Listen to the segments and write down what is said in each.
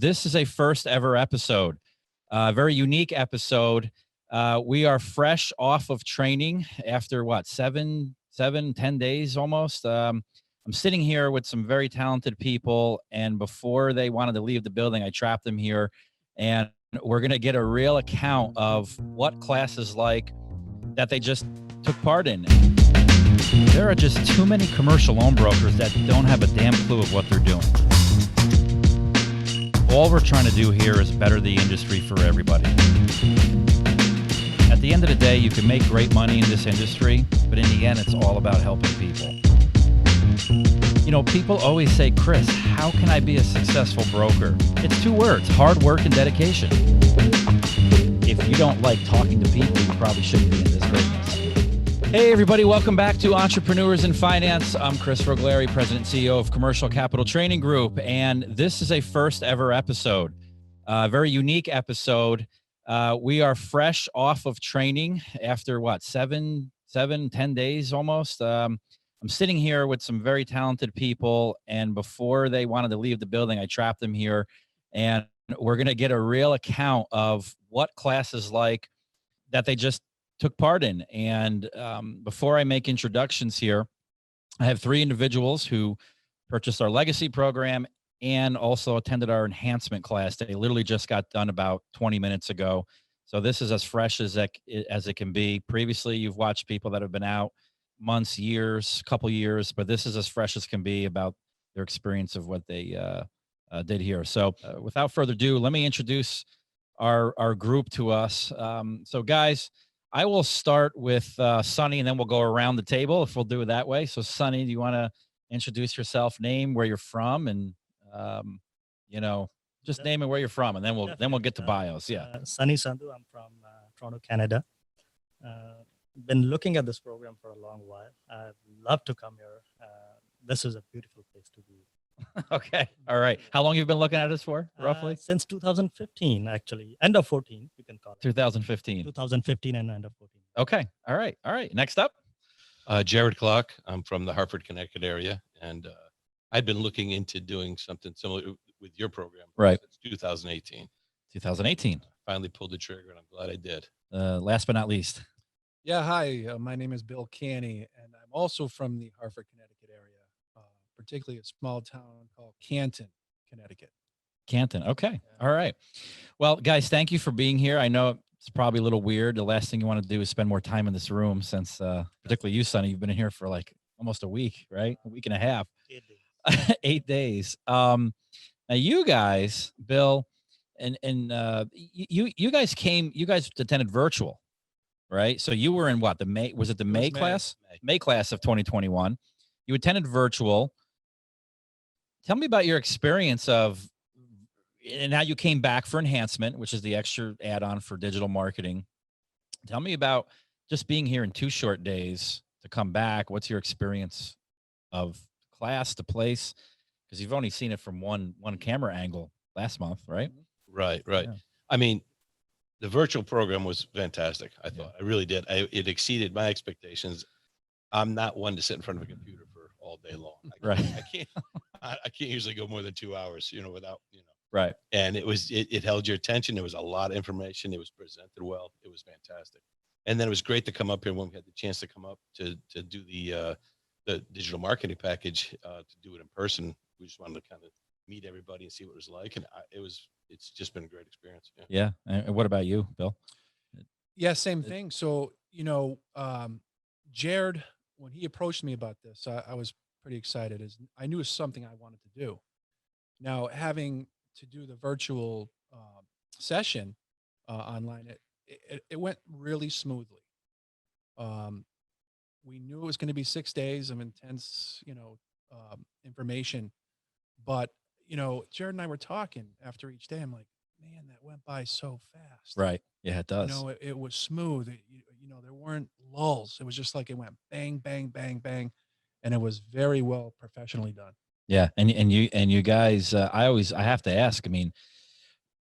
This is a first ever episode, very unique episode. We are fresh off of training after what, 10 days almost. I'm sitting here with some very talented people, and before they wanted to leave the building, I trapped them here, and we're going to get a real account of what class is like that they just took part in. There are just too many commercial loan brokers that don't have a damn clue of what they're doing. All we're trying to do here is better the industry for everybody. At the end of the day, you can make great money in this industry, but in the end, it's all about helping people. You know, people always say, Chris, how can I be a successful broker? It's two words: hard work and dedication. If you don't like talking to people, you probably shouldn't be in this business. Hey, everybody. Welcome back to Entrepreneurs in Finance. I'm Chris Roglieri, President and CEO of Commercial Capital Training Group, and this is a first ever episode, a very unique episode. We are fresh off of training after what, 10 days almost. I'm sitting here with some very talented people, and before they wanted to leave the building, I trapped them here, and we're going to get a real account of what class is like that they just took part in. And before I make introductions here, I have three individuals who purchased our legacy program and also attended our enhancement class. They literally just got done about 20 minutes ago. So this is as fresh as it can be. Previously, you've watched people that have been out months, years, couple years, but this is as fresh as can be about their experience of what they did here. So without further ado, let me introduce our group to us. So guys, I will start with Sonny, and then we'll go around the table if we'll do it that way. So Sonny, do you want to introduce yourself, name, where you're from, and just name and where you're from, and then we'll get to bios. Yeah. Sunny Sandhu. I'm from Toronto, Canada. Been looking at this program for a long while. I'd love to come here. This is a beautiful place to be. Okay. All right. How long have you been looking at this for, roughly? Since 2015, actually. End of 14, you can call it. 2015. 2015 and end of 14. Okay. All right. Next up. Jared Clark. I'm from the Hartford, Connecticut area, and I've been looking into doing something similar with your program right since 2018. 2018. Finally pulled the trigger, and I'm glad I did. Last but not least. Yeah, hi. My name is Bill Canny, and I'm also from the Hartford, Connecticut area, particularly a small town called Canton, Connecticut. Canton. Okay. All right. Well, guys, thank you for being here. I know it's probably a little weird. The last thing you want to do is spend more time in this room, since particularly you, Sonny, you've been in here for like almost a week, right? A week and a half. 8 days. 8 days. Now you guys, Bill, and you guys attended virtual, right? So you were in what, the May class? May class of 2021. You attended virtual. Tell me about your experience of, and now you came back for enhancement, which is the extra add-on for digital marketing. Tell me about just being here in 2 short days to come back. What's your experience of class, the place? Because you've only seen it from one camera angle last month, right? Right. Yeah. I mean, the virtual program was fantastic. I thought I really did. It exceeded my expectations. I'm not one to sit in front of a computer for all day long. I can't usually go more than 2 hours, without. Right. And it held your attention. There was a lot of information. It was presented well. It was fantastic. And then it was great to come up here when we had the chance to come up to do the digital marketing package, to do it in person. We just wanted to kind of meet everybody and see what it was like. And it's just been a great experience. Yeah. And what about you, Bill? Yeah, same thing. So, Jared, when he approached me about this, I was pretty excited, as I knew it was something I wanted to do. Now, having to do the virtual session online, it went really smoothly. We knew it was going to be 6 days of intense, information, but Jared and I were talking after each day. I'm like, man, that went by so fast. Right. Yeah, it does. It was smooth. There weren't lulls. It was just like it went bang, bang, bang, bang, and it was very well professionally done. Yeah, and you guys, I have to ask. I mean,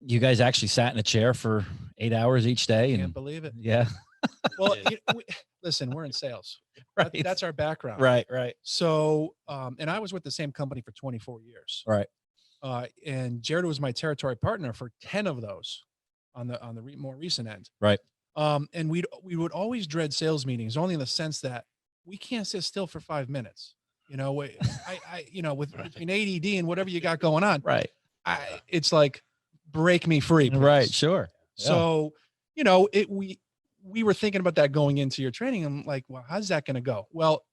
you guys actually sat in a chair for 8 hours each day, and Can't believe it. yeah. Well, listen, we're in sales. Right. That's our background. Right. So, and I was with the same company for 24 years. Right. and Jared was my territory partner for 10 of those on the more recent end. Right. And we would always dread sales meetings, only in the sense that we can't sit still for 5 minutes. You know, with between ADD and whatever you got going on, Right. it's like, break me free, please. Right. Sure. Yeah. So, we were thinking about that going into your training. I'm like, well, how's that going to go? Well,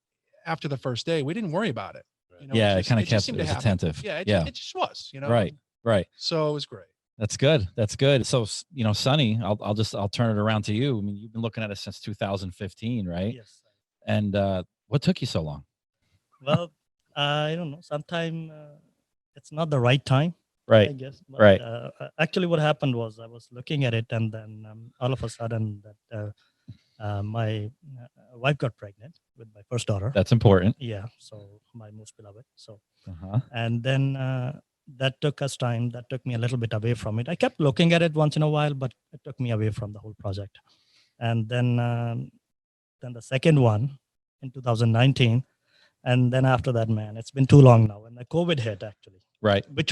after the first day, we didn't worry about it. Yeah, it kind of just kept seemed it to was happen. attentive. Yeah, Yeah. it just was, Right. Right. So it was great. That's good. That's good. So, Sonny, I'll turn it around to you. I mean, you've been looking at it since 2015, right? Yes. And what took you so long? Well, I don't know. Sometime it's not the right time. Right. I guess. But, Right. Actually, what happened was I was looking at it, and then all of a sudden, that my wife got pregnant with my first daughter. That's important. Yeah. So my most beloved. So, Uh-huh. and then that took us time. That took me a little bit away from it. I kept looking at it once in a while, but it took me away from the whole project. And then the second one in 2019. And then after that, man, it's been too long now. And the COVID hit, actually. Right. Which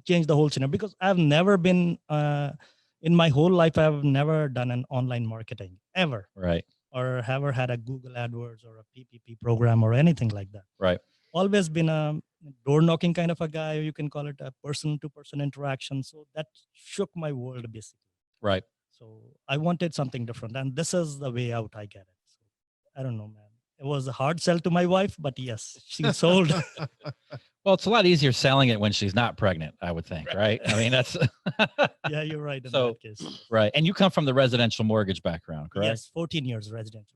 changed the whole scenario, because I've never been in my whole life, I've never done an online marketing ever. Right. Or ever had a Google AdWords or a PPP program or anything like that. Right. Always been a door knocking kind of a guy, or you can call it a person to person interaction. So that shook my world, basically. Right. So I wanted something different, and this is the way out I get it. So I don't know, man. It was a hard sell to my wife, but yes, she sold. Well, it's a lot easier selling it when she's not pregnant, I would think, right? I mean, that's Yeah, you're right in So, that case. right. And you come from the residential mortgage background, correct? Yes, 14 years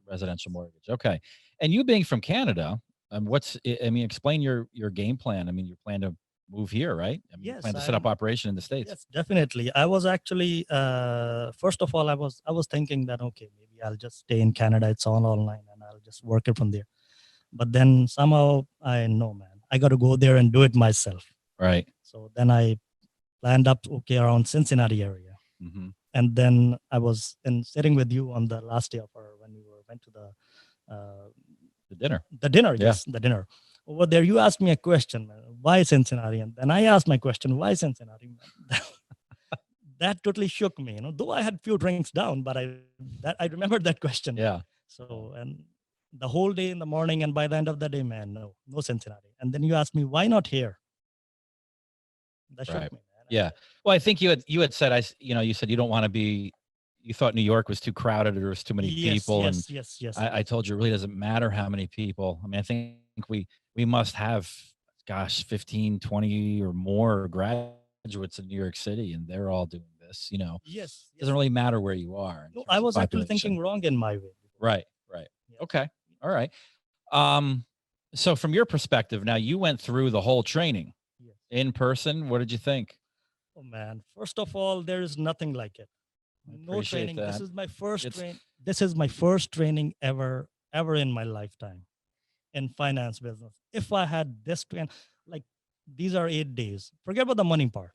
residential Mortgage. Okay. And you being from Canada, explain your game plan. I mean, you plan to move here, right? I mean, you Yes, plan to set up operation in the States. Yes, definitely. I was actually, first of all, I was thinking that, okay, maybe I'll just stay in Canada. It's all online and I'll just work it from there. But then somehow I know, man, I got to go there and do it myself. Right. So then I planned up, around Cincinnati area. Mm-hmm. And then I was sitting with you on the last day of when we went to The dinner. The dinner, Yeah. yes, the dinner. Over there, you asked me a question, man, why Cincinnati? And then I asked my question, why Cincinnati? That totally shook me, though I had few drinks down, but I remembered that question. Yeah. So, and the whole day in the morning, and by the end of the day, man, no Cincinnati. And then you asked me, why not here? That shook Right. me, man. Yeah. Well, I think you had said, you said you don't want to be, you thought New York was too crowded or there was too many people. Yes. I told you it really doesn't matter how many people. I mean, I think we must have, 15, 20 or more graduates in New York City, and they're all doing this, Yes. It doesn't really matter where you are. No, I was actually thinking wrong in my way. Right. Yeah. Okay. All right. So from your perspective, now you went through the whole training Yes. in person. What did you think? Oh man, first of all, there is nothing like it. No appreciate training. that. This is my first It's- This is my first training ever in my lifetime in finance business. If I had this like these are 8 days. Forget about the money part.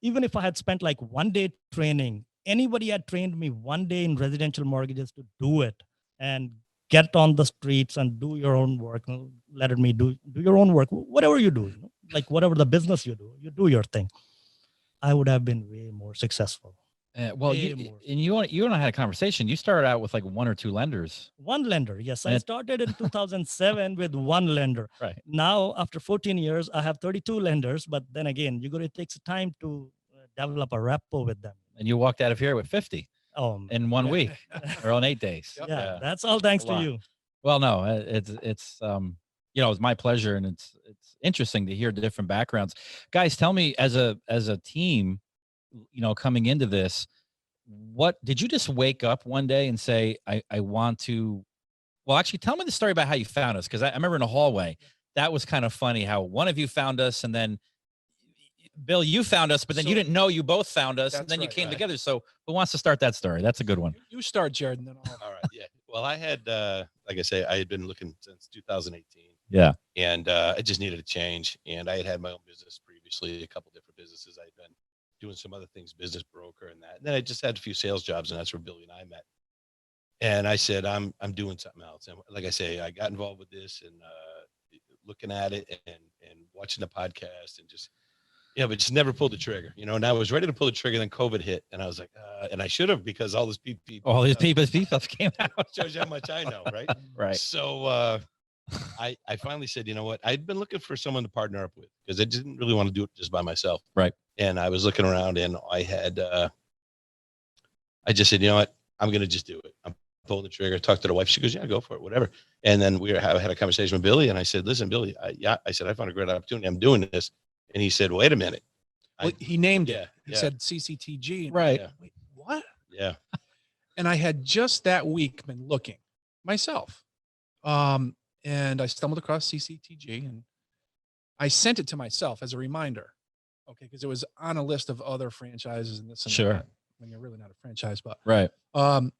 Even if I had spent like 1 day training, anybody had trained me 1 day in residential mortgages to do it and get on the streets and do your own work. Let me do your own work. Whatever you do, like whatever the business you do your thing. I would have been way more successful. Well, Way you more. and you and I had a conversation. You started out with like 1 or 2 lenders. One lender. Yes, I And- started in 2007 with one lender. Right. Now, after 14 years, I have 32 lenders. But then again, it takes time to develop a rapport with them. And you walked out of here with 50 Oh, in 1 week or on 8 days. Yep. yeah, that's all thanks a to lot. you. Well, no, it's it's my pleasure, and it's interesting to hear different backgrounds. Guys, tell me, as a team, coming into this, what did you just wake up one day and say, I want to? Well, actually, tell me the story about how you found us, because I remember in the hallway that was kind of funny how one of you found us, and then Bill, you found us, but then you didn't know you both found us, and That's then you right, came right. together. So, who wants to start that story? That's a good one. You start, Jared, and then All right. Yeah. Well, I had, like I say, I had been looking since 2018. Yeah. And I just needed a change. And I had my own business previously, a couple different businesses. I'd been doing some other things, business broker and that. And then I just had a few sales jobs, and that's where Billy and I met. And I said, I'm doing something else. And like I say, I got involved with this and looking at it and watching the podcast and just Yeah, but just never pulled the trigger, you know, and I was ready to pull the trigger. Then COVID hit and I was like, and I should have, because all this people, All these people came out. shows you how much I know. Right. Right. So, I finally said, you know what? I'd been looking for someone to partner up with because I didn't really want to do it just by myself. Right. And I was looking around and I just said, you know what? I'm going to just do it. I'm pulling the trigger. Talked to the wife. She goes, yeah, go for it. Whatever. And then I had a conversation with Billy and I said, listen, Billy, I said, I found a great opportunity. I'm doing this. And he said, wait a minute. Well, he named it. Yeah, He yeah. said CCTG. And Right. Yeah. wait, what? Yeah. And I had just that week been looking myself. And I stumbled across CCTG and I sent it to myself as a reminder. Okay. Because it was on a list of other franchises and this and Sure. that, when you're really not a franchise, but Right. and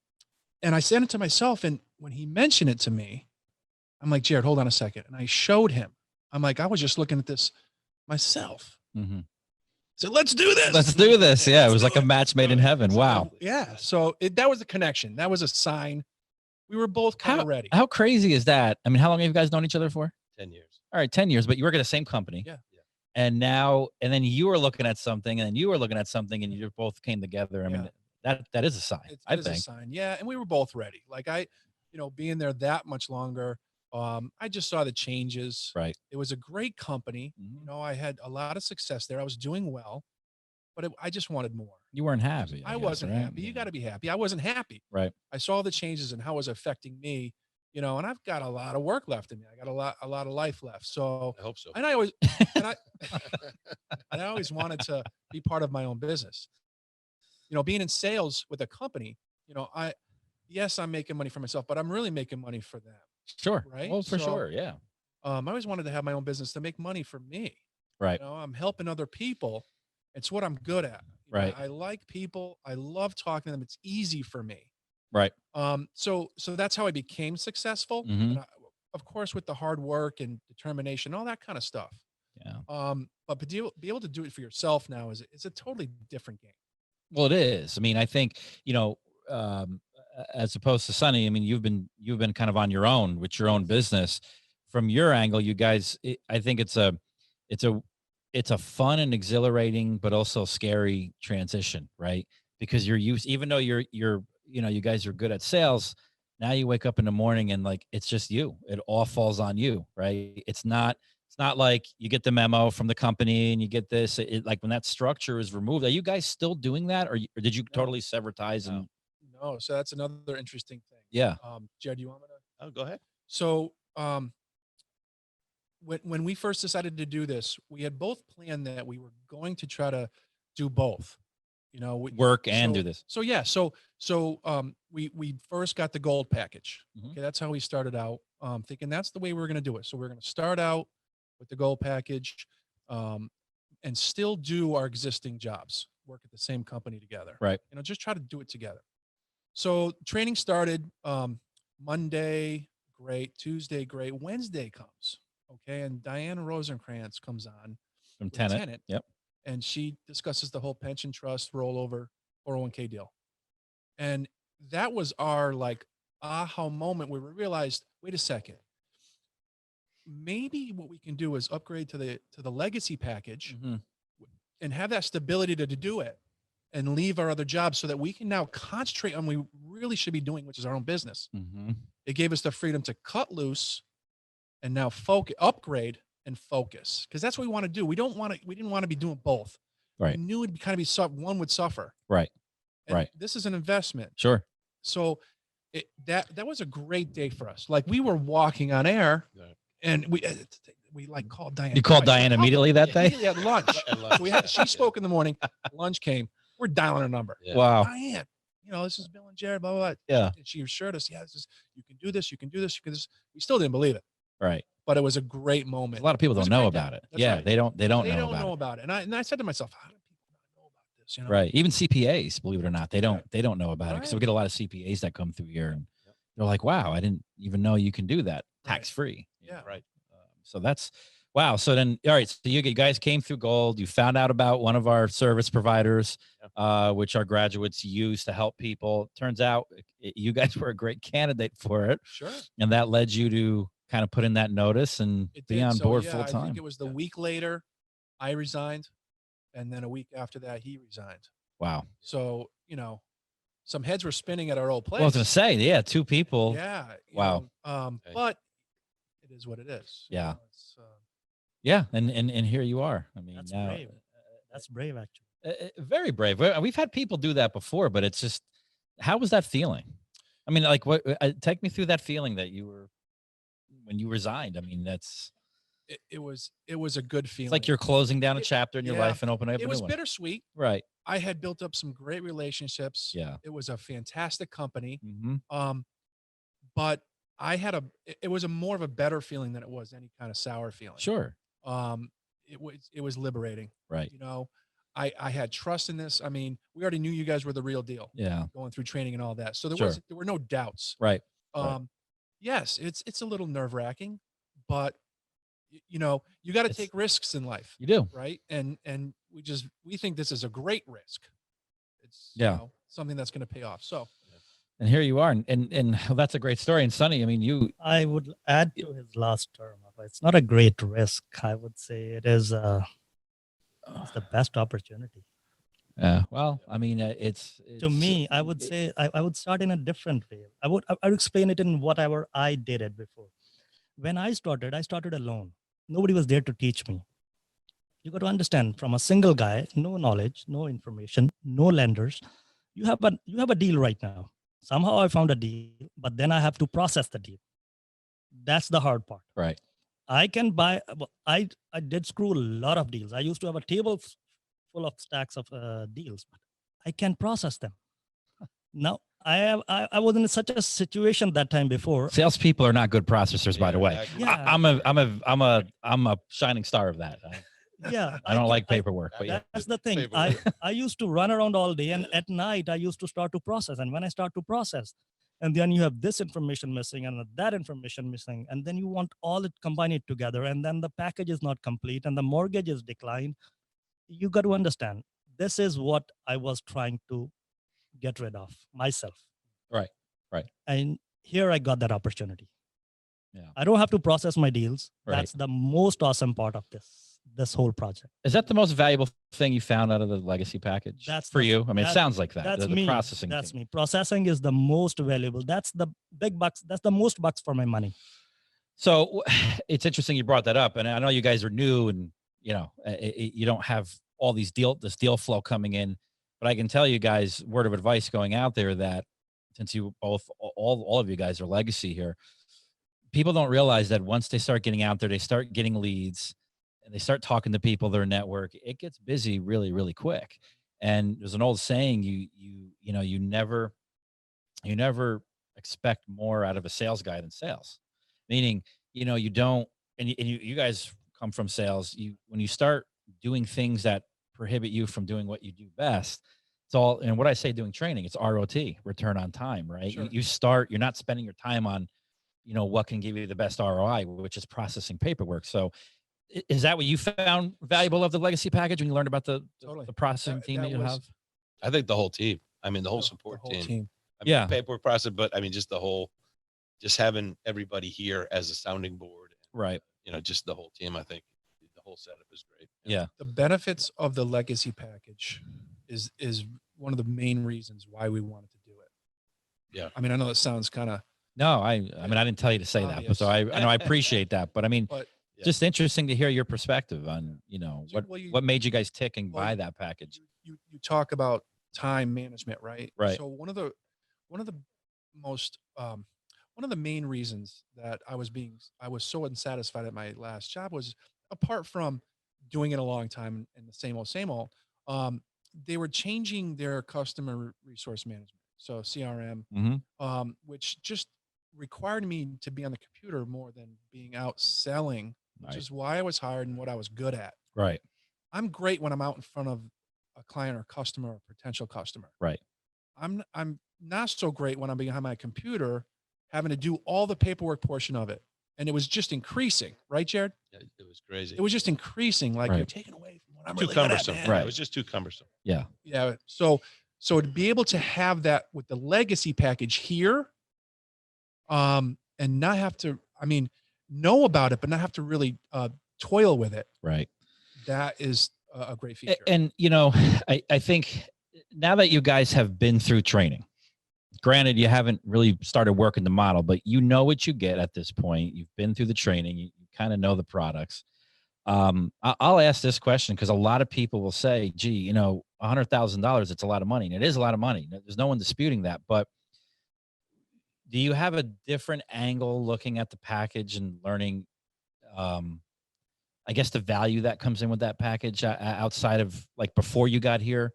I sent it to myself. And when he mentioned it to me, I'm like, Jared, hold on a second. And I showed him. I'm like, I was just looking at this myself. Mm-hmm. So let's do this. Let's do this. Yeah. It Let's was do like a match made in heaven. Wow. Yeah. So that was a connection. That was a sign. We were both kind of ready. How crazy is that? I mean, how long have you guys known each other for? 10 years. All right, 10 years, but you work at the same company. Yeah. And then you were looking at something and then you were looking at something and you both came together. I mean, that is a sign, I It is a think. sign. Yeah. And we were both ready. Like being there that much longer, I just saw the changes. Right. It was a great company. Mhm. I had a lot of success there. I was doing well, but I just wanted more. You weren't happy. I guess, wasn't right? happy. You got to be happy. I wasn't happy. Right. I saw the changes and how it was affecting me, and I've got a lot of work left in me. I got a lot of life left. So, I hope so. and I always, and I always wanted to be part of my own business. Being in sales with a company, yes, I'm making money for myself, but I'm really making money for them. Sure. Right? Well, for So, sure. Yeah. I always wanted to have my own business to make money for me. Right. I'm helping other people. It's what I'm good at. Right. I like people. I love talking to them. It's easy for me. Right. So that's how I became successful. Mhm. And of course, with the hard work and determination, all that kind of stuff. Yeah. But be able to do it for yourself now is a totally different game. Well, it is. I mean, I think, as opposed to Sonny, I mean, you've been kind of on your own with your own business. From your angle, you guys, I think it's a fun and exhilarating, but also scary transition, right? Because you're used, even though you guys are good at sales. Now you wake up in the morning and like, it's just you, it all falls on you, right? It's not like you get the memo from the company and you get this, like when that structure is removed, are you guys still doing that? Or did you totally sever ties? And No. So that's another interesting thing. yeah. Jared, do you want me to? Oh, go ahead. So, when we first decided to do this, we had both planned that we were going to try to do both, Work and do this. So yeah, so we first got the gold package. Mhm. Okay, that's how we started out, thinking that's the way we were going to do it. So we're going to start out with the gold package, and still do our existing jobs, work at the same company together. Right. Just try to do it together. So training started Monday, great. Tuesday, great. Wednesday comes. Okay. And Diane Rosenkrantz comes on From with Tenet. Yep. and she discusses the whole pension trust rollover 401k deal. And that was our like aha moment where we realized, wait a second, maybe what we can do is upgrade to the legacy package Mhm. and have that stability to do it and leave our other jobs so that we can now concentrate on what we really should be doing, which is our own business. Mhm. It gave us the freedom to cut loose and now upgrade and focus. Cause that's what we want to do. We didn't want to be doing both. Right. We knew it'd kind of be one would suffer. Right. And Right. this is an investment. Sure. So that was a great day for us. Like we were walking on air Right. and we like called Diane. You called twice. Diane immediately that day? Immediately at lunch. At lunch, She spoke in the morning. Lunch came. We're dialing her number. Yeah. Wow. Diane, this is Bill and Jared, blah, blah, blah. Yeah. And she assured us, yeah, you can do this, you can do this, you can do this. We still didn't believe it, Right. but it was a great moment. A lot of people It was don't a know great about day. it. That's Yeah. right. They don't They know don't about know it. about it. And I said to myself, how do people not know about this? Right. Even CPAs, believe it or not, they don't know about it. Because we Right. get a lot of CPAs that come through here and they're like, wow, I didn't even know you can do that Right. tax free. Yeah. Right. So that's wow. So then, all right. So you guys came through Gold. You found out about one of our service providers, which our graduates use to help people. Turns out you guys were a great candidate for it. Sure. And that led you to kind of put in that notice and It be did. on So, board yeah, full I time. think it was the week later I resigned. And then a week after that, he resigned. Wow. So, some heads were spinning at our old place. Well, I was going to say, yeah, two people. Yeah. Wow. Okay. But it is what it is. Yeah. It's, Yeah. And here you are. I mean, That's now, brave. That's brave, actually. very brave. We've had people do that before, but it's just, how was that feeling? I mean, like, what? Take me through that feeling that you were when you resigned. I mean, it was a good feeling. it's like you're closing down a chapter in your yeah, life and opening up a it new was one. bittersweet. Right. I had built up some great relationships. Yeah. It was a fantastic company. Mm-hmm. But it was a more of a better feeling than it was any kind of sour feeling. Sure. It was liberating. Right. I had trust in this. I mean, we already knew you guys were the real deal. Yeah. Going through training and all that. So Sure. there were no doubts. Right. Right. Yes, it's a little nerve-wracking, but you got to take risks in life. You do. Right. And we think this is a great risk. It's something that's going to pay off. So, and here you are. And that's a great story. And Sonny, I mean, I would add to his last term. It's not a great risk. I would say it is it's the best opportunity. Yeah. Well, I mean, it's To me, I would say I would start in a different way. I would explain it in whatever I did it before. When I started alone. Nobody was there to teach me. You got to understand, from a single guy, no knowledge, no information, no lenders, you have a deal right now. Somehow I found a deal, but then I have to process the deal. That's the hard part. right. I can buy. I did screw a lot of deals. I used to have a table full of stacks of deals, but I can process them. Now I was in such a situation that time before. Salespeople are not good processors, by the way. Exactly. Yeah. I'm a shining star of that. Yeah, I don't like paperwork, but yeah. That's the thing. Paperwork. I used to run around all day, and at night I used to start to process. And when I start to process, and then you have this information missing and that information missing, and then you want all it combine it together, and then the package is not complete, and the mortgage is declined. You got to understand, this is what I was trying to get rid of myself. Right. Right. And here I got that opportunity. Yeah. I don't have to process my deals. Right. That's the most awesome part of this whole project. Is that the most valuable thing you found out of the legacy package? That's for the- you. I mean, it that- sounds like that. That's the me. processing. That's thing. me. Processing is the most valuable. That's the big bucks. That's the most bucks for my money. So it's interesting you brought that up, and I know you guys are new, and you don't have all this deal flow coming in, but I can tell you guys, word of advice going out there, that since you both, all of you guys are legacy here, people don't realize that once they start getting out there, they start getting leads, and they start talking to people, their network, it gets busy really, really quick. And there's an old saying, you never expect more out of a sales guy than sales. Meaning, you don't, and you guys come from sales. When you start doing things that prohibit you from doing what you do best, it's all, and what I say doing training, it's ROT, return on time, right? Sure. You're not spending your time on, what can give you the best ROI, which is processing paperwork. So is that what you found valuable of the legacy package when you learned about the processing team that you have? I think the whole team. I mean, the whole support the whole team. I mean, Yeah. paperwork process, but I mean, just having everybody here as a sounding board. Right. Just the whole team. I think the whole setup is great. Yeah. The benefits of the legacy package is one of the main reasons why we wanted to do it. Yeah. I mean, I know it sounds kind of, No, I mean, I didn't tell you to say that, but so I know I appreciate that, but I mean, but just interesting to hear your perspective on, Well, what made you guys tick and well, buy that package. you talk about time management, right? Right. So one of the most one of the main reasons that I was so unsatisfied at my last job was, apart from doing it a long time and the same old, they were changing their customer resource management, so CRM, Mm-hmm. which just required me to be on the computer more than being out selling, which Right. is why I was hired and what I was good at. Right. I'm great when I'm out in front of a client or customer or potential customer. Right. I'm not so great when I'm behind my computer having to do all the paperwork portion of it. And it was just increasing, right, Jared? Yeah, it was crazy. It was just increasing. Like, Right. you're taking away from what I'm too really good at, cumbersome. man. Right. It was just too cumbersome. Yeah. Yeah. So to be able to have that with the legacy package here, and not have to, know about it, but not have to really toil with it. Right. That is a great feature. And I think now that you guys have been through training, granted you haven't really started working the model, but you know what you get at this point. You've been through the training. You kind of know the products. I'll ask this question because a lot of people will say, gee, $100,000, it's a lot of money. And it is a lot of money. There's no one disputing that. But do you have a different angle looking at the package and learning, I guess, the value that comes in with that package outside of like before you got here?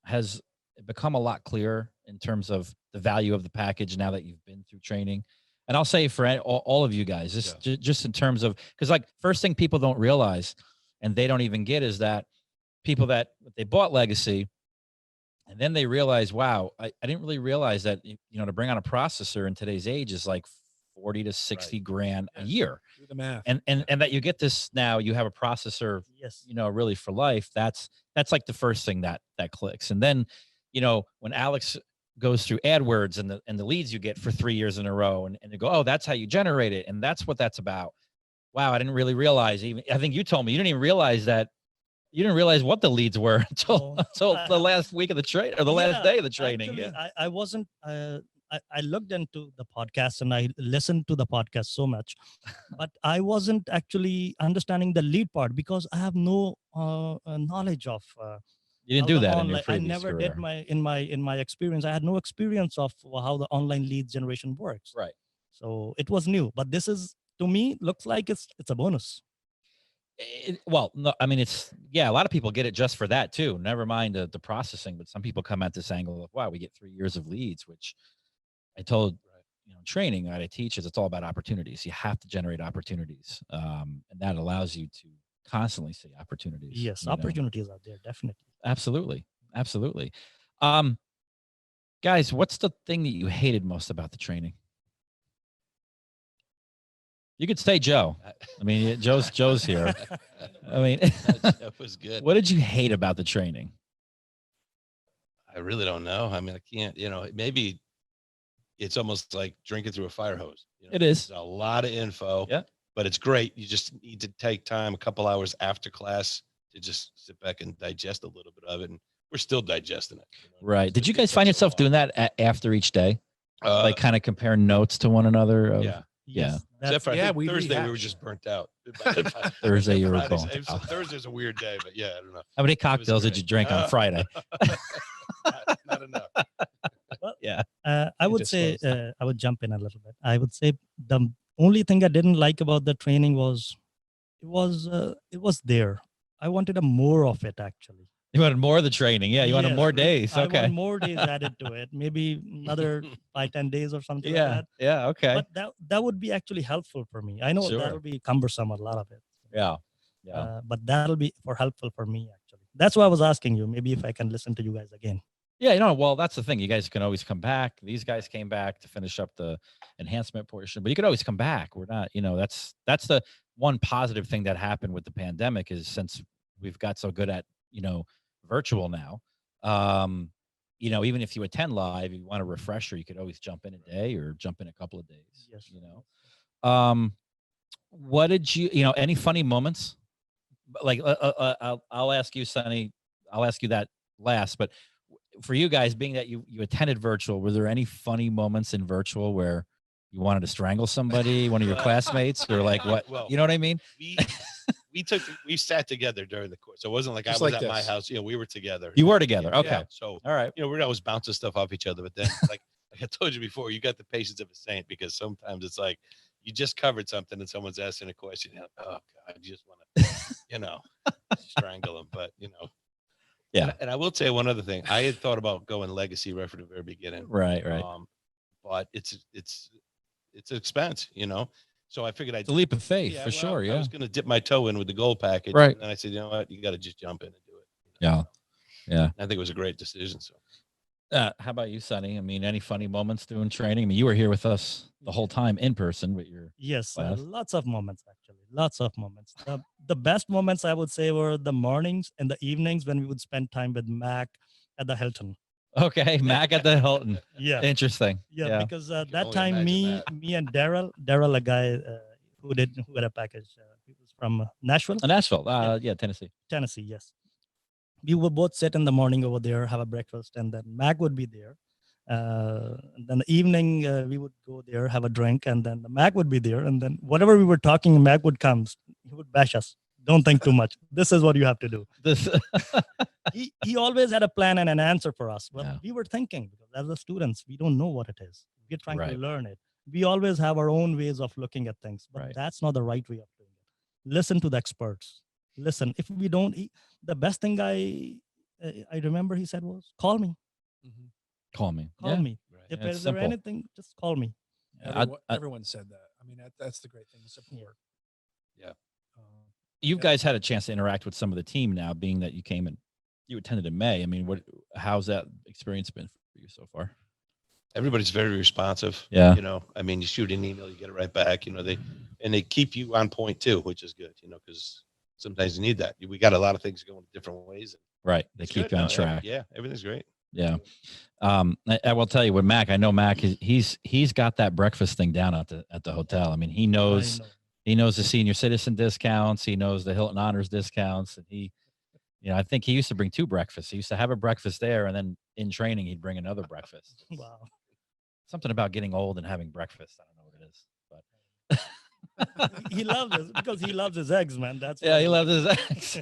Has it become a lot clearer in terms of the value of the package now that you've been through training? And I'll say for all of you guys, just in terms of, because like first thing people don't realize and they don't even get is that people that they bought Legacy and then they realize, wow, I didn't really realize that, to bring on a processor in today's age is like 40 to 60 grand a year. Do the math. And that you get this now, you have a processor, Yes. really for life. That's like the first thing that clicks. And then, when Alex goes through AdWords and the leads you get for 3 years in a row and they go, oh, that's how you generate it. And that's what that's about. Wow. I didn't really realize I think you told me you didn't even realize that. You didn't realize what the leads were until the last week of the trade or the last day of the training. Actually, I wasn't, I looked into the podcast and I listened to the podcast so much, but I wasn't actually understanding the lead part because I have no knowledge of. You didn't do that in your I previous never career. did in my experience. I had no experience of how the online lead generation works. Right. So it was new, but this is, to me, looks like it's a bonus. Well, no, I mean, a lot of people get it just for that too. Never mind the processing, but some people come at this angle of, wow, we get 3 years of leads, which I told, training that I teach is it's all about opportunities. You have to generate opportunities. And that allows you to constantly see opportunities. Yes. Opportunities are there. Definitely. Absolutely. Absolutely. Guys, what's the thing that you hated most about the training? You could say Joe. I mean, Joe's here. I mean, That was good. What did you hate about the training? I really don't know. I mean, I can't, maybe it's almost like drinking through a fire hose. It is. There's a lot of info, Yeah, but it's great. You just need to take time, a couple hours after class to just sit back and digest a little bit of it. And we're still digesting it. right. Did you It guys find takes so yourself doing long. that after each day? Uh, Like kind of compare notes to one another? yeah. Yeah. Except for I Yeah, think we Thursday we were rehash. just burnt out. Thursday you were Fridays- burnt out. Thursday's a weird day, but yeah, I don't know. How many cocktails did great. you drink on Friday? Not enough. Yeah. I would say, I would jump in a little bit. I would say the only thing I didn't like about the training was it was there. I wanted a more of it actually. You wanted more of the training. Yeah. You wanted Yes, more days. I Okay. want more days added to it. Maybe another 5-10 days or something like Yeah. that. Yeah. Okay. But that would be actually helpful for me. I know Sure. that will be cumbersome, a lot of it. Yeah. Yeah. But that'll be helpful for me actually. That's why I was asking you. Maybe if I can listen to you guys again. Yeah, well, that's the thing. You guys can always come back. These guys came back to finish up the enhancement portion, but you could always come back. We're not, that's the one positive thing that happened with the pandemic is since we've got so good at, virtual now, even if you attend live, you want a refresher, you could always jump in a day or jump in a couple of days, Yes. What did any funny moments? Like, I'll ask you, Sonny, I'll ask you that last, but for you guys, being that you attended virtual, were there any funny moments in virtual where you wanted to strangle somebody, one of your classmates, or like what? Well, you know what I mean? We sat together during the course. So it wasn't like Just I was like at my this. house. We were together. You were together. Yeah, Okay. So, All right. we're always bouncing stuff off each other. But then, like I told you before, you got the patience of a saint because sometimes it's like you just covered something and someone's asking a question. And, oh, God, you just want to, strangle them. But, Yeah. And I will tell you one other thing. I had thought about going legacy right from the very beginning. Right. But it's an expense, So I figured It's a leap of faith for sure. I Yeah. was going to dip my toe in with the gold package. Right. And then I said, you know what? You got to just jump in and do it. Yeah. Yeah. I think it was a great decision. So How about you, Sonny? I mean, any funny moments doing training? I mean, you were here with us the whole time in person with your Yes, class. lots of moments actually. Lots of moments. The best moments I would say were the mornings and the evenings when we would spend time with Mac at the Hilton. Okay, Mac at the Hilton. Yeah, Interesting. yeah. Because that only time imagine that. me and Daryl, a guy who had a package. He was from Nashville, Nashville. Yeah. Yeah, Tennessee. Tennessee. Yes, we would both sit in the morning over there, have a breakfast, and then Mac would be there. And then the evening we would go there, have a drink, and then the Mac would be there, and then whatever we were talking, Mac would come. He would bash us. Don't think too much. This is what you have to do. This. He always had a plan and an answer for us. Well, Yeah. we were thinking because as the students, we don't know what it is. We're trying Right. to learn it. We always have our own ways of looking at things, but Right. that's not the right way of doing it. Listen to the experts. Listen. If we don't, the best thing I remember he said was, "Call me, Mhm. Call me. call Yeah. me. Right. If Yeah, it's there's simple. anything, just call me." Everyone said that. I mean, that's the great thing, support. Yeah. You Yeah. guys had a chance to interact with some of the team now, being that you came and you attended in May. I mean, how's that experience been for you so far? Everybody's very responsive. Yeah. You know, I mean, you shoot an email, you get it right back. You know, they keep you on point too, which is good. You know, because sometimes you need that. We got a lot of things going different ways. Right. They It's keep good. you on No, track. Yeah, everything's great. Yeah. I will tell you with Mac, I know Mac he's got that breakfast thing down at the hotel. I mean, he knows I know. he knows the senior citizen discounts, he knows the Hilton Honors discounts, and I think he used to bring 2 breakfasts. He used to have a breakfast there, and then in training he'd bring another breakfast. Wow. Something about getting old and having breakfast. I don't know what it is, but He loves this because he loves his eggs, man. That's yeah, why. he loves his eggs.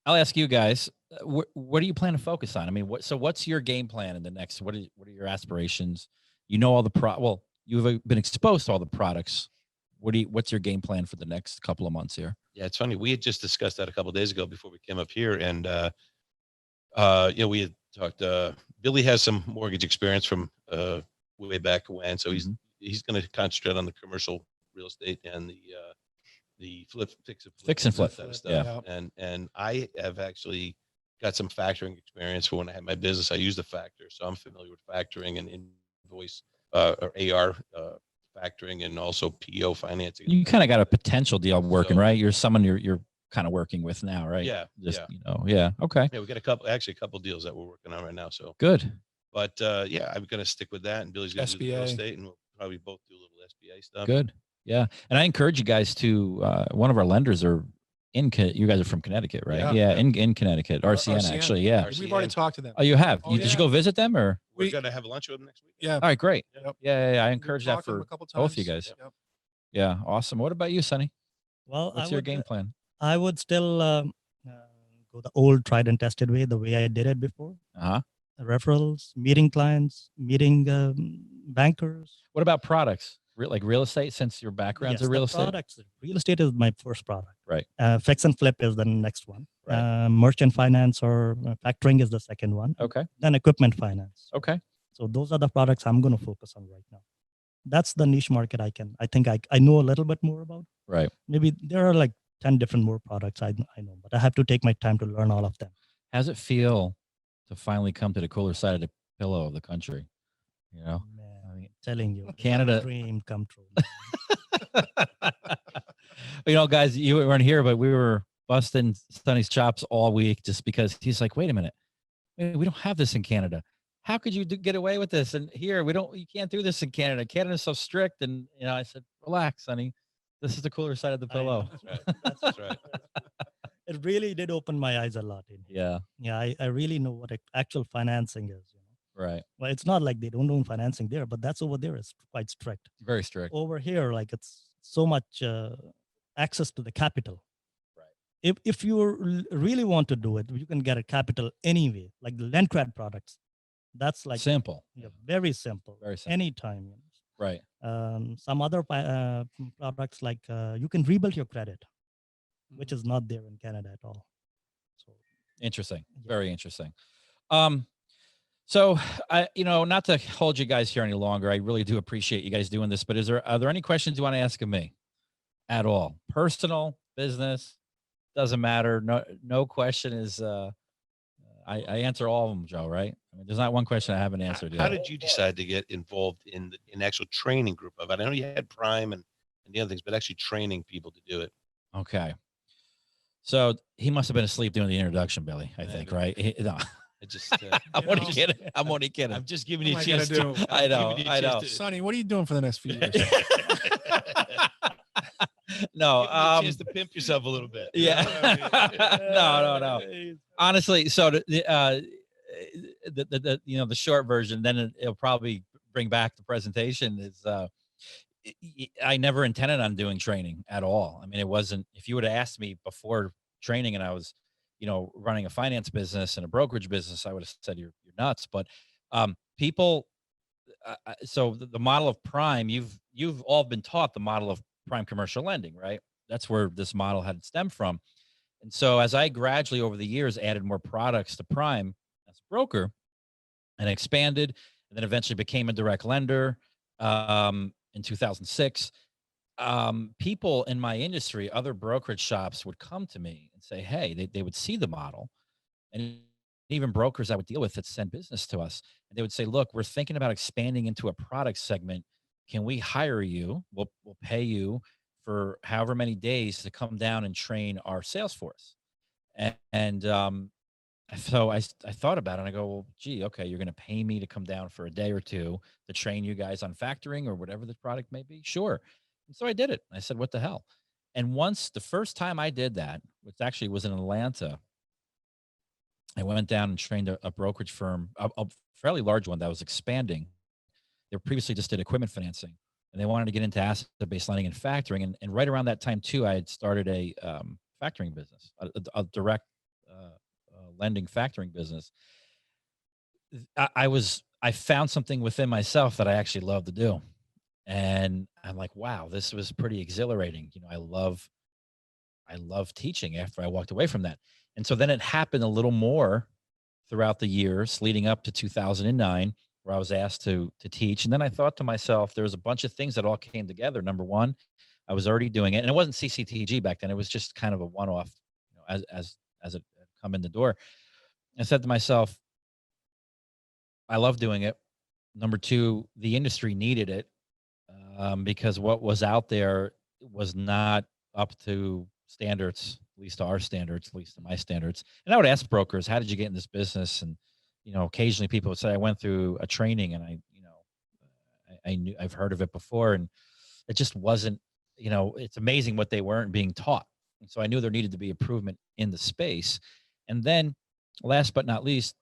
I'll ask you guys, what do you plan to focus on? I mean, what's your game plan in the next? What are your aspirations? You know all the you've been exposed to all the products. What's your game plan for the next couple of months here? Yeah, it's funny. We had just discussed that a couple of days ago before we came up here, and we had talked. Billy has some mortgage experience from way back when, so he's going to concentrate on the commercial real estate and the fix and flip type of stuff. Yeah. And I have actually got some factoring experience for when I had my business. I used a factor, so I'm familiar with factoring and invoice or AR factoring and also PO financing. You kind of got a potential deal working, So- right? You're someone you're kind of working with now, right? Yeah, Just yeah. Yeah. Okay. Yeah, we got a couple deals that we're working on right now. So, Good. but yeah, I'm going to stick with that, and Billy's going to do the real SBA. estate, and we'll probably both do a little SBA stuff. Good. Yeah. And I encourage you guys to, one of our lenders are you guys are from Connecticut, right? Yeah. Yeah. In Connecticut, RCN, RCN. actually. Yeah. We've already RCN. talked to them. Oh, you have? Oh, Did you yeah. go visit them or? We're We- going to have lunch with them next week. Yeah. All right, great. Yep. Yeah. I We've encourage that talked to them for a couple both you times. guys. Yep. Yeah. Awesome. What about you, Sonny? Well, What's your game plan? I would still go the old tried and tested way, the way I did it before. Uh-huh. Referrals, meeting clients, meeting bankers. What about products? Like real estate, since your background's Yes, in real the estate? products. Real estate is my first product. Right. Fix and flip is the next one. Right. Merchant finance or factoring is the second one. Okay. Then equipment finance. Okay. So those are the products I'm going to focus on right now. That's the niche market I think I know a little bit more about. Right. Maybe there are like 10 different more products I know, but I have to take my time to learn all of them. How's it feel to finally come to the cooler side of the pillow of the country? You know, Man, I mean, telling you, Canada- dream come true. guys, you weren't here, but we were busting Sonny's chops all week just because he's like, wait a minute, we don't have this in Canada. How could you get away with this? And here you can't do this in Canada. Canada's so strict. And I said, relax, Sonny. This is the cooler side of the I pillow. know. That's right. That's right. It really did open my eyes a lot. Yeah. Yeah, I really know what actual financing is. Right. Well, it's not like they don't own financing there, but that's over there is quite strict. Very strict. Over here, like it's so much access to the capital. Right. If you really want to do it, you can get a capital anyway, like the LendCred products. That's like Simple. very simple. Very simple. Anytime. Right. Some other products like you can rebuild your credit, which is not there in Canada at all. So Interesting. Yeah. Very interesting. So I, not to hold you guys here any longer, I really do appreciate you guys doing this, but are there any questions you want to ask of me at all? Personal, business, doesn't matter. No question is, I answer all of them, Joe, right? I mean, there's not one question I haven't answered yet. How did you decide to get involved in the actual training group of it? I know you had Prime and the other things, but actually training people to do it. Okay. So he must have been asleep doing the introduction, Billy, I think, right? No. I just, I'm only kidding. I'm only kidding. I'm just giving What you a am I chance gonna to. do? I know. giving you a I chance know. to- Sonny, what are you doing for the next few years? No, Give you a chance to pimp yourself a little bit. you know what I mean? no. Honestly, so the short version, then it'll probably bring back the presentation is I never intended on doing training at all. I mean, it wasn't, if you would have asked me before training and I was, running a finance business and a brokerage business, I would have said you're nuts. But people, so the model of prime, you've all been taught the model of prime commercial lending, right? That's where this model had stemmed from. And so as I gradually over the years added more products to prime as a broker and expanded, and then eventually became a direct lender in 2006, people in my industry, other brokerage shops would come to me and say, hey, they would see the model, and even brokers I would deal with that send business to us. And they would say, look, we're thinking about expanding into a product segment. Can we hire you? We'll pay you for however many days to come down and train our sales force. And so I thought about it and I go, well, gee, okay, you're going to pay me to come down for a day or two to train you guys on factoring or whatever the product may be. Sure. And so I did it. I said, what the hell? And once the first time I did that, which actually was in Atlanta, I went down and trained a brokerage firm, a fairly large one that was expanding. They previously just did equipment financing, and they wanted to get into asset-based lending and factoring. And right around that time too, I had started a factoring business, a direct lending factoring business. I found something within myself that I actually love to do, and I'm like, wow, this was pretty exhilarating. I love teaching after I walked away from that. And so then it happened a little more throughout the years leading up to 2009, where I was asked to teach. And then I thought to myself, there was a bunch of things that all came together. Number one, I was already doing it, and it wasn't CCTG back then. It was just kind of a one-off, as it had come in the door. I said to myself, I love doing it. Number two, the industry needed it because what was out there was not up to standards, at least to our standards, at least to my standards. And I would ask brokers, how did you get in this business? And, occasionally people would say, I went through a training and I knew, I've heard of it before. And it just wasn't, it's amazing what they weren't being taught. And so I knew there needed to be improvement in the space. And then last but not least,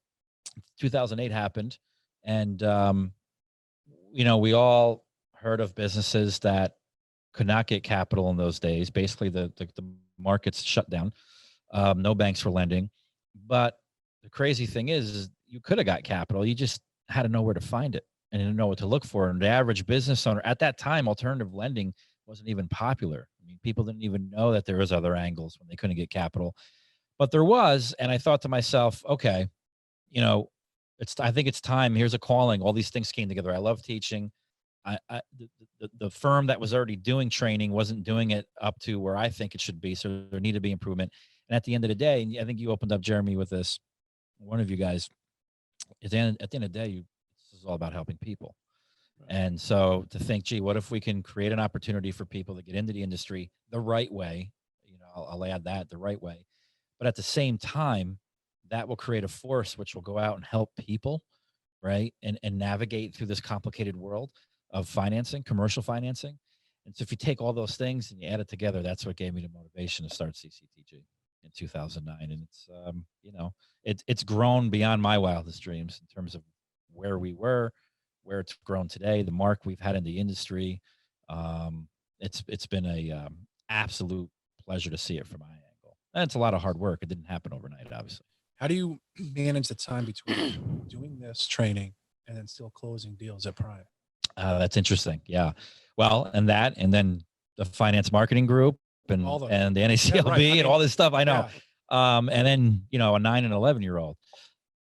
2008 happened. And, we all heard of businesses that could not get capital in those days. Basically, the markets shut down. No banks were lending. But the crazy thing is you could have got capital. You just had to know where to find it and didn't know what to look for. And the average business owner at that time, alternative lending wasn't even popular. I mean, people didn't even know that there was other angles when they couldn't get capital. But there was, and I thought to myself, okay, I think it's time. Here's a calling. All these things came together. I love teaching. The firm that was already doing training wasn't doing it up to where I think it should be. So there needed to be improvement. And at the end of the day, and I think you opened up, Jeremy, with this, one of you guys, at the end of the day, this is all about helping people. Right. And so to think, gee, what if we can create an opportunity for people to get into the industry the right way? I'll add that, the right way. But at the same time, that will create a force which will go out and help people, right? And navigate through this complicated world of financing, commercial financing. And so if you take all those things and you add it together, that's what gave me the motivation to start CCTG in 2009. And it's, it's grown beyond my wildest dreams in terms of where we were, where it's grown today, the mark we've had in the industry. It's been a absolute pleasure to see it from my angle. And it's a lot of hard work. It didn't happen overnight, obviously. How do you manage the time between doing this training and then still closing deals at Prime? That's interesting. Yeah. Well, and then the finance marketing group and the NACLB right. And all this stuff. I know. Yeah. And then, a 9 and 11-year-old.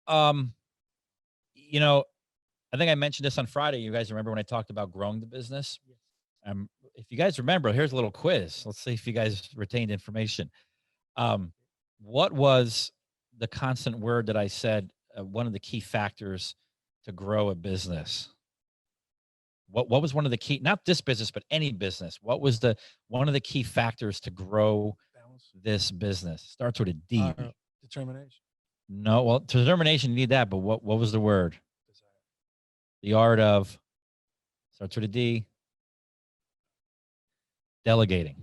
I think I mentioned this on Friday. You guys remember when I talked about growing the business? If you guys remember, here's a little quiz. Let's see if you guys retained information. What was the constant word that I said, one of the key factors to grow a business? What was one of the key, not this business, but any business? What was one of the key factors to grow this business? Starts with a D. Determination. No, well, determination, you need that, but what was the word? Desire. The art of, starts with a D. Delegating.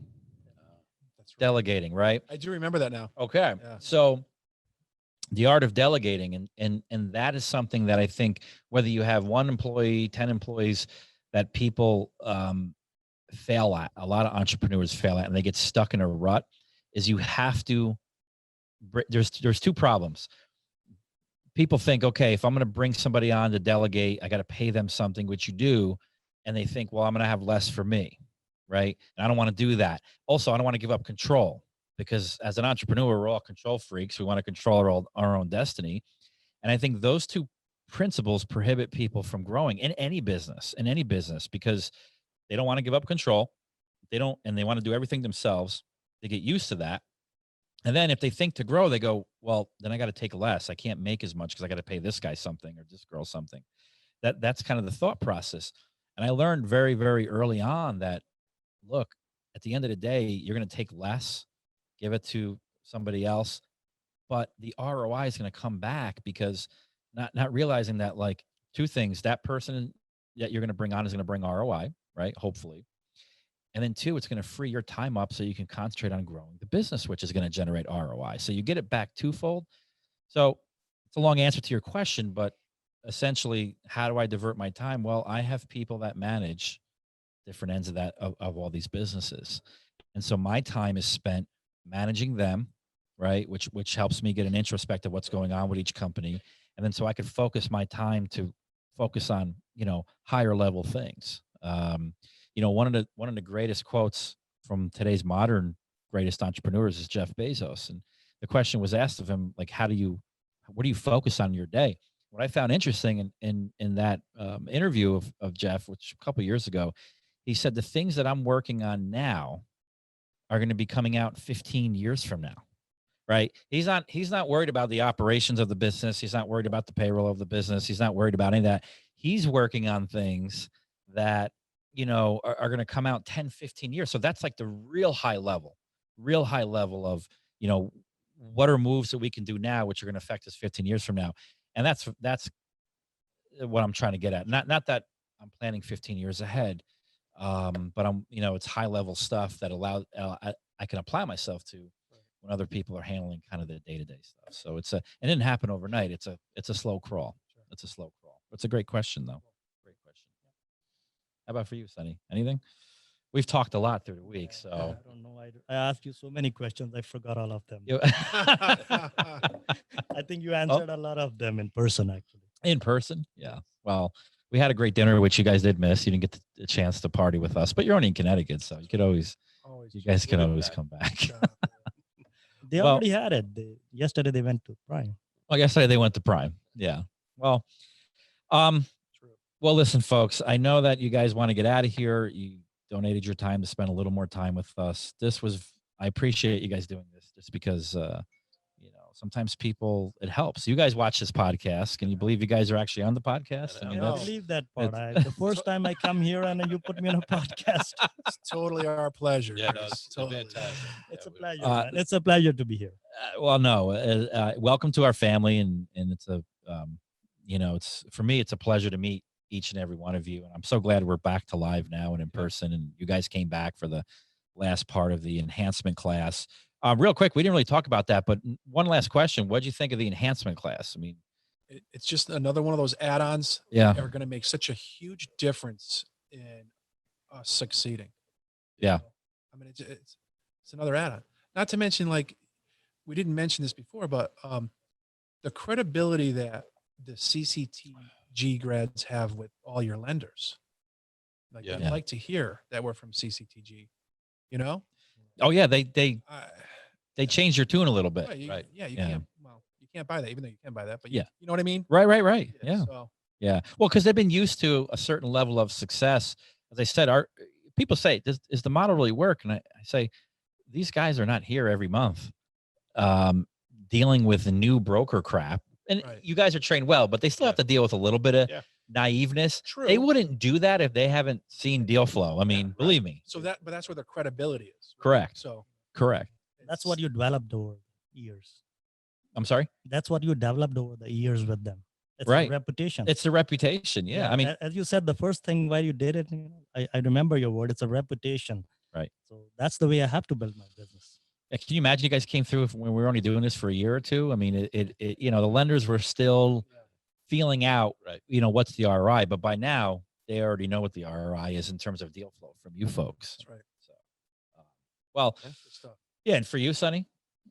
That's right. Delegating, right? I do remember that now. Okay. Yeah. So the art of delegating, and that is something that I think whether you have 1 employee, 10 employees, that people fail at, a lot of entrepreneurs fail at, and they get stuck in a rut, is you have to, there's 2 problems. People think, okay, if I'm going to bring somebody on to delegate, I got to pay them something, which you do. And they think, well, I'm going to have less for me. Right. And I don't want to do that. Also, I don't want to give up control, because as an entrepreneur, we're all control freaks. We want to control our own destiny. And I think those 2 principles prohibit people from growing in any business, because they don't want to give up control. And they want to do everything themselves. They get used to that. And then if they think to grow, they go, well, then I got to take less. I can't make as much because I got to pay this guy something or this girl something. That's kind of the thought process. And I learned very, very early on that, look, at the end of the day, you're going to take less, give it to somebody else, but the ROI is going to come back, because not realizing that, like, 2 things, that person that you're going to bring on is going to bring ROI, right? Hopefully. And then 2, it's going to free your time up so you can concentrate on growing the business, which is going to generate ROI. So you get it back twofold. So it's a long answer to your question, but essentially, how do I divert my time? Well, I have people that manage different ends of all these businesses. And so my time is spent managing them, right? Which helps me get an introspect of what's going on with each company. And then so I could focus my time to focus on, higher level things. One of the greatest quotes from today's modern greatest entrepreneurs is Jeff Bezos. And the question was asked of him, like, what do you focus on in your day? What I found interesting in that interview of Jeff, which a couple of years ago, he said, the things that I'm working on now are going to be coming out 15 years from now. Right. He's not worried about the operations of the business. He's not worried about the payroll of the business. He's not worried about any of that. He's working on things that, are going to come out 10, 15 years. So that's like the real high level of, what are moves that we can do now, which are going to affect us 15 years from now. And that's what I'm trying to get at. Not that I'm planning 15 years ahead, but it's high level stuff that I can apply myself to when other people are handling kind of the day-to-day stuff. So it didn't happen overnight. It's a slow crawl. It's a slow crawl. It's a great question, though. Great question. How about for you, Sonny? Anything? We've talked a lot through the week, so I don't know. I asked you so many questions. I forgot all of them. I think you answered a lot of them in person, actually. In person? Yeah. Well, we had a great dinner, which you guys did miss. You didn't get the chance to party with us, but you're only in Connecticut, so you guys can always come back. They already had it. Yesterday they went to Prime. Well, yesterday they went to Prime. Yeah. Well, listen, folks, I know that you guys want to get out of here. You donated your time to spend a little more time with us. I appreciate you guys doing this, just because, sometimes it helps. You guys watch this podcast. Can you believe you guys are actually on the podcast? I believe that part. The first time I come here and you put me on a podcast. It's totally our pleasure. Yeah, no, it's totally. fantastic. It's a pleasure. Man. It's a pleasure to be here. Welcome to our family, and it's for me, it's a pleasure to meet each and every one of you. And I'm so glad we're back to live now and in person. And you guys came back for the last part of the enhancement class. Real quick, we didn't really talk about that, but one last question. What did you think of the enhancement class? I mean, it's just another one of those add-ons that are going to make such a huge difference in us succeeding. Yeah. I mean, it's another add-on. Not to mention, like, we didn't mention this before, but the credibility that the CCTG grads have with all your lenders. Like, I'd like to hear that we're from CCTG, Oh yeah, they changed your tune a little bit, right? Yeah, you can't. Well, you can't buy that, even though you can buy that. But you know what I mean? Right. Yeah. So. Yeah. Well, because they've been used to a certain level of success. As I said, people say, "Is the model really work?" And I say, these guys are not here every month, dealing with the new broker crap. And you guys are trained well, but they still have to deal with a little bit of naiveness. True. They wouldn't do that if they haven't seen deal flow. I mean, believe me. So but that's where the credibility is. Right? Correct. So correct. That's what you developed over the years. I'm sorry? That's what you developed over the years with them. It's right. a reputation. It's a reputation. Yeah. I mean, as you said, the first thing why you did it, I remember your word. It's a reputation. Right. So that's the way I have to build my business. Yeah, can you imagine you guys came through when we were only doing this for a year or two? I mean, the lenders were still feeling out, Right. what's the ROI, but by now they already know what the ROI is in terms of deal flow from you folks. That's right. So, well, Good stuff. yeah. And for you, Sonny,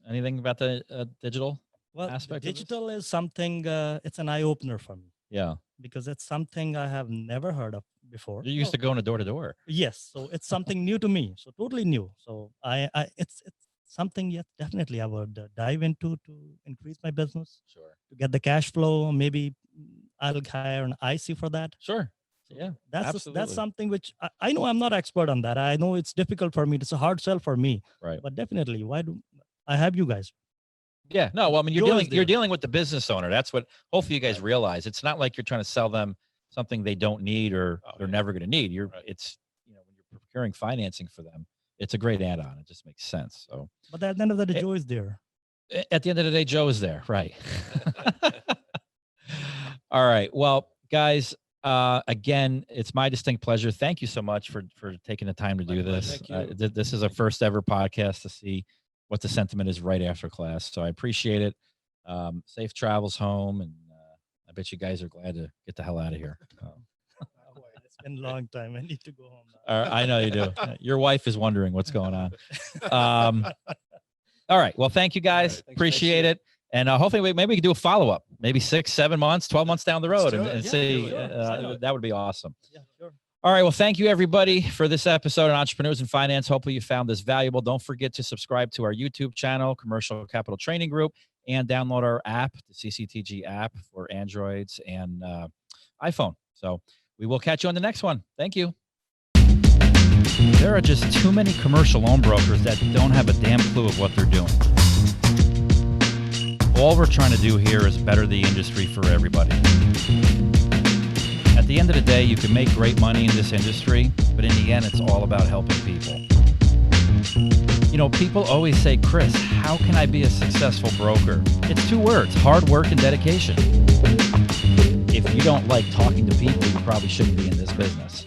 anything about the digital Well, aspect of this? digital is something, it's an eye opener for me Yeah. because it's something I have never heard of before. You're used to going door to door. Yes. So it's something new to me. So totally new. So it's something, yes, definitely I would dive into to increase my business, Sure. to get the cash flow. Maybe I'll hire an IC for that. Sure. Yeah. That's absolutely. something which I know I'm not expert on that. I know it's difficult for me. It's a hard sell for me. Right. But definitely, why do I have you guys? Yeah. No, well, I mean, Joe is you're there. dealing with the business owner. That's what hopefully you guys realize. It's not like you're trying to sell them something they don't need or they're never going to need. It's, when you're procuring financing for them, it's a great add-on. It just makes sense. So But at the end of the day, Joe is there. at the end of the day, Joe is there. Right. All right. Well, guys, again, it's my distinct pleasure. Thank you so much for taking the time to do this. Thank you. This is a first ever podcast to see what the sentiment is right after class. So I appreciate it. Safe travels home. And I bet you guys are glad to get the hell out of here. It's been a long time. I need to go home now. I know you do. Your wife is wondering what's going on. All right. Well, thank you guys. Thanks, Appreciate thanks. it. And hopefully maybe we can do a follow-up, maybe 6, 7 months, 12 months down the road do and, it. and Yeah, see, do it. Let's do it. that would be awesome. Yeah, sure. All right. Well, thank you everybody for this episode on Entrepreneurs in Finance. Hopefully you found this valuable. Don't forget to subscribe to our YouTube channel, Commercial Capital Training Group, and download our app, the CCTG app for Androids and iPhone. So we will catch you on the next one. Thank you. There are just too many commercial loan brokers that don't have a damn clue of what they're doing. All we're trying to do here is better the industry for everybody. At the end of the day, you can make great money in this industry, but in the end, it's all about helping people. People always say, Chris, how can I be a successful broker? It's 2 words, hard work and dedication. If you don't like talking to people, you probably shouldn't be in this business.